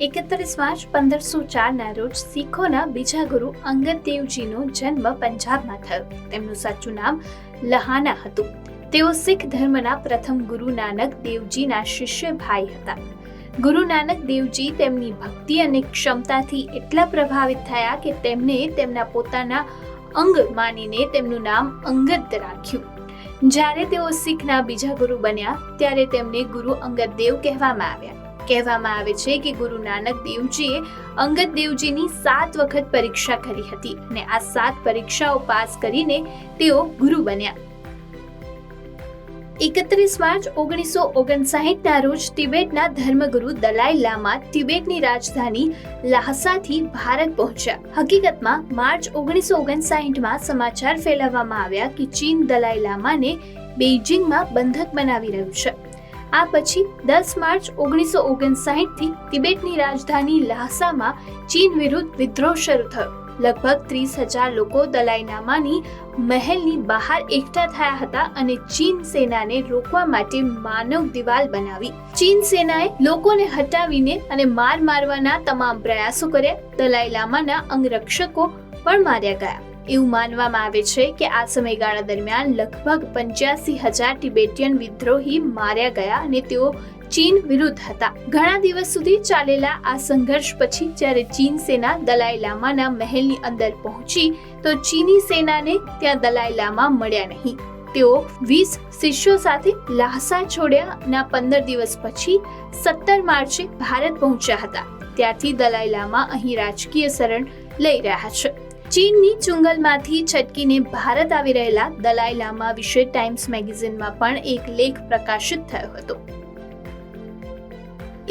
31 March 1504 રોજ શીખોના બીજા ગુરુ અંગદ દેવજીનો જન્મ પંજાબમાં થયો. તેમનું સાચું નામ લહાના હતું. તેઓ શીખ ધર્મના પ્રથમ ગુરુ નાનક દેવજીના શિષ્ય ભાઈ હતા. ગુરુ નાનક દેવજી તેમની ભક્તિ અને ક્ષમતાથી એટલા પ્રભાવિત થયા કે તેમને તેમના પોતાના અંગ માનીને તેમનું નામ અંગદ રાખ્યું. જ્યારે તેઓ શીખના બીજા ગુરુ બન્યા ત્યારે તેમને ગુરુ અંગદ દેવ કહેવામાં આવ્યા. કહેવામાં આવે છે કે ગુરુ નાનક દેવજીએ અંગદ દેવજીની 7 વખત પરીક્ષા કરી હતી અને આ 7 પરીક્ષાઓ પાસ કરીને તેઓ ગુરુ બન્યા. 31 માર્ચ 1959 રોજ તિબેટના ધર્મગુરુ દલાઈ લામા તિબેટની રાજધાની લાહસાથી ભારત પહોંચ્યા. હકીકતમાં માર્ચ 1959માં સમાચાર ફેલાવવામાં આવ્યા કે ચીન દલાઈ લામાને બેઇજિંગમાં બંધક બનાવી રહ્યું છે. આ પછી 10 માર્ચ 1959થી તિબેટની રાજધાની લાહસામાં ચીન વિરુદ્ધ વિદ્રોહ શરૂ થયો. લગભગ 30,000 લોકો દલાઈ લામાની મહેલની બહાર એકઠા થયા હતા અને ચીન સેનાને રોકવા માટે માનવ દિવાલ બનાવી. ચીન સેનાએ લોકોને હટાવીને અને મારવાના તમામ પ્રયાસો કર્યા. દલાઈ લામાના અંગરક્ષકો પણ માર્યા ગયા. એવું માનવામાં આવે છે કે આ સમયગાળા દરમિયાન લગભગ 85,000 તિબેટિયન વિદ્રોહી માર્યા ગયા અને તેઓ ચીન વિરુદ્ધ હતા. ઘણા દિવસ સુધી ચાલેલા આ સંઘર્ષ પછી જ્યારે ચીન સેના દલાઈ લામાના મહેલની અંદર પહોંચી તો ચીની સેનાને ત્યાં દલાઈ લામા મળ્યા નહીં. તેઓ 20 શિષ્યો સાથે લાહસા છોડ્યાના 15 દિવસ પછી 17 માર્ચે ભારત પહોંચ્યા હતા. ત્યારથી દલાઈ લામા અહીં રાજકીય શરણ લઈ રહ્યા છે. ચીનની ચુંગલમાંથી છટકીને ભારત આવી રહેલા દલાઈ લામા વિશે ટાઈમ્સ મેગેઝિનમાં પણ એક લેખ પ્રકાશિત થયો હતો.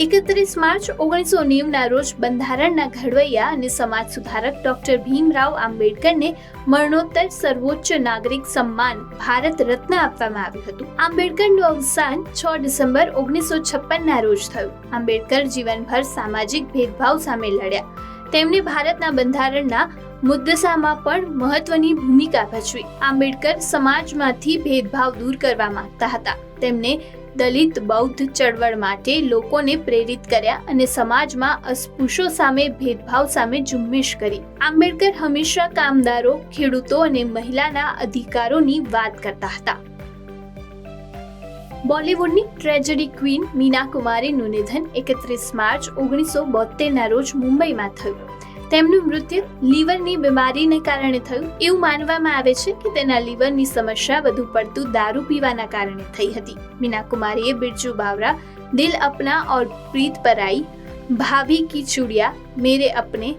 31 માર્ચ 1990 રોજ બંધારણના ઘડવૈયા અને સમાજ સુધારક ડોક્ટર ભીમરાવ આંબેડકરને મરણોત્તર સર્વોચ્ચ નાગરિક સન્માન ભારત રત્ન આપવામાં આવ્યું હતું. આંબેડકરનું અવસાન 6 ડિસેમ્બર 1956ના રોજ થયું. આંબેડકર જીવનભર સામાજિક ભેદભાવ સામે લડ્યા. તેમણે ભારતના બંધારણના મુદ્દામાં પણ મહત્વની ભૂમિકા ભજવી. આંબેડકર સમાજમાંથી ભેદભાવ દૂર કરવા માંગતા હતા. તેમને દલિત બૌદ્ધ ચળવળ માટે લોકોને પ્રેરિત કર્યા અને સમાજમાં અસ્પૃશ્યો સામે ભેદભાવ સામે ઝુંબેશ કરી. આંબેડકર હંમેશા કામદારો, ખેડૂતો અને મહિલાના અધિકારોની વાત કરતા હતા. બોલિવૂડની ટ્રેજેડી ક્વીન મીના કુમારીનું નિધન 31 માર્ચ 1972ના રોજ મુંબઈમાં થયું. તેમનું મૃત્યુ લીવરની બીમારીને કારણે થયું. એવું માનવામાં આવે છે કે તેના લીવરની સમસ્યા વધુ પડતું દારૂ પીવાના કારણે થઈ હતી. મીના કુમારીએ બિરજુ બાવરા, દિલ અપના ઓર પ્રીત પર આઈ, ભાભી કી ચૂડિયા, મેરે અપને,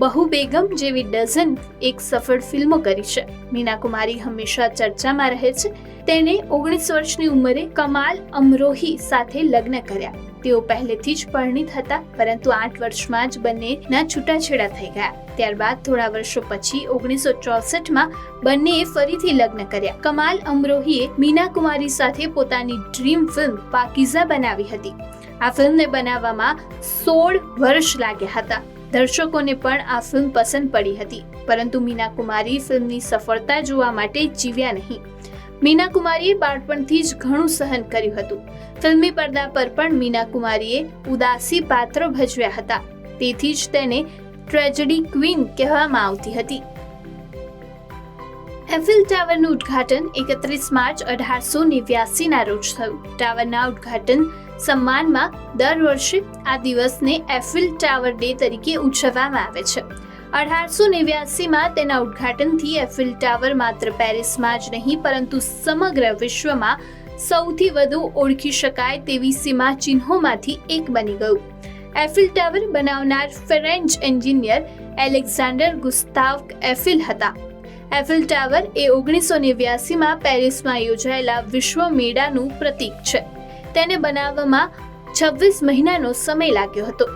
બહુ બેગમ જેવી ડઝન એક સફળ ફિલ્મો કરી છે. મીના કુમારી હંમેશા ચર્ચામાં રહે છે. તેણે 19 વર્ષની ઉંમરે કમાલ અમરોહી સાથે લગ્ન કર્યા. તેઓ પહેલેથી જ પરિણીત હતા પરંતુ 8 વર્ષમાં જ બંનેના છૂટાછેડા થઈ ગયા. ત્યારબાદ થોડા વર્ષો પછી 1964માં બંનેએ ફરીથી લગ્ન કર્યા. કમાલ અમરોહીએ મીના કુમારી સાથે પોતાની ડ્રીમ ફિલ્મ પાકીઝા બનાવી હતી. આ ફિલ્મને બનાવવામાં 16 વર્ષ લાગ્યા હતા. દર્શકોને પણ આ ફિલ્મ પસંદ પડી હતી પરંતુ મીના કુમારી ફિલ્મની સફળતા જોવા માટે જીવ્યા નહીં. મીના કુમારીએ બાળપણથી જ ઘણું સહન કર્યું હતું. ફિલ્મી પડદા પર પણ મીના કુમારીએ ઉદાસી પાત્રો ભજવ્યા હતા. તેથી જ તેને ટ્રેજેડી ક્વીન કહેવામાં આવતી હતી. એફિલ ટાવરનું ઉદ્ઘાટન 31 માર્ચ 1889ના રોજ થયું. ટાવરના ઉદ્ઘાટન સન્માનમાં દર વર્ષે આ દિવસને એફિલ ટાવર ડે તરીકે ઉજવવામાં આવે છે. 1889માં તેના ઉદ્ઘાટનથી એફિલ ટાવર માત્ર પેરિસમાં જ નહીં પરંતુ સમગ્ર વિશ્વમાં સૌથી વધુ ઓળખી શકાય તેવી સીમા ચિહ્નોમાંથી એક બની ગયું. એફિલ ટાવર બનાવનાર ફ્રેન્ચ એન્જિનિયર એલેક્ઝાન્ડર ગુસ્તાવ એફિલ હતા. એફિલ ટાવર એ 1989માં પેરિસમાં યોજાયેલા વિશ્વ મેળાનું પ્રતીક છે. તેને બનાવવામાં 26 મહિનાનો સમય લાગ્યો હતો.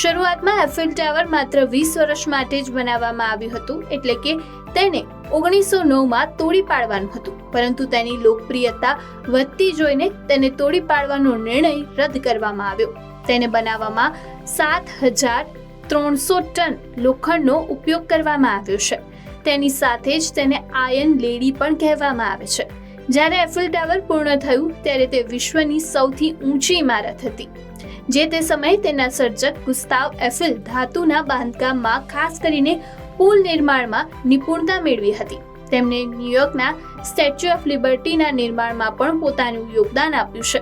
શરૂઆતમાં એફિલ ટાવર માત્ર 20 વર્ષ માટે જ બનાવવામાં આવ્યું હતું એટલે કે તેને 1909માં તોડી પાડવાનું હતું પરંતુ તેની લોકપ્રિયતા વધતી જોઈને તેને તોડી પાડવાનો નિર્ણય રદ કરવામાં આવ્યો. તેને બનાવવામાં 7,300 ટન લોખંડનો ઉપયોગ કરવામાં આવ્યો છે. તેની સાથે જ તેને આયર્ન લેડી પણ કહેવામાં આવે છે. જ્યારે એફિલ ટાવર પૂર્ણ થયું ત્યારે તે વિશ્વની સૌથી ઊંચી ઇમારત હતી. જે તે સમયે તેના સર્જક ગુસ્તાવ એફિલ ધાતુના બાંધકામમાં ખાસ કરીને પુલ નિર્માણમાં નિપુણતા મેળવી હતી. તેમણે ન્યૂયોર્કના સ્ટેચ્યુ ઓફ લિબર્ટીના નિર્માણમાં પણ પોતાનું યોગદાન આપ્યું છે.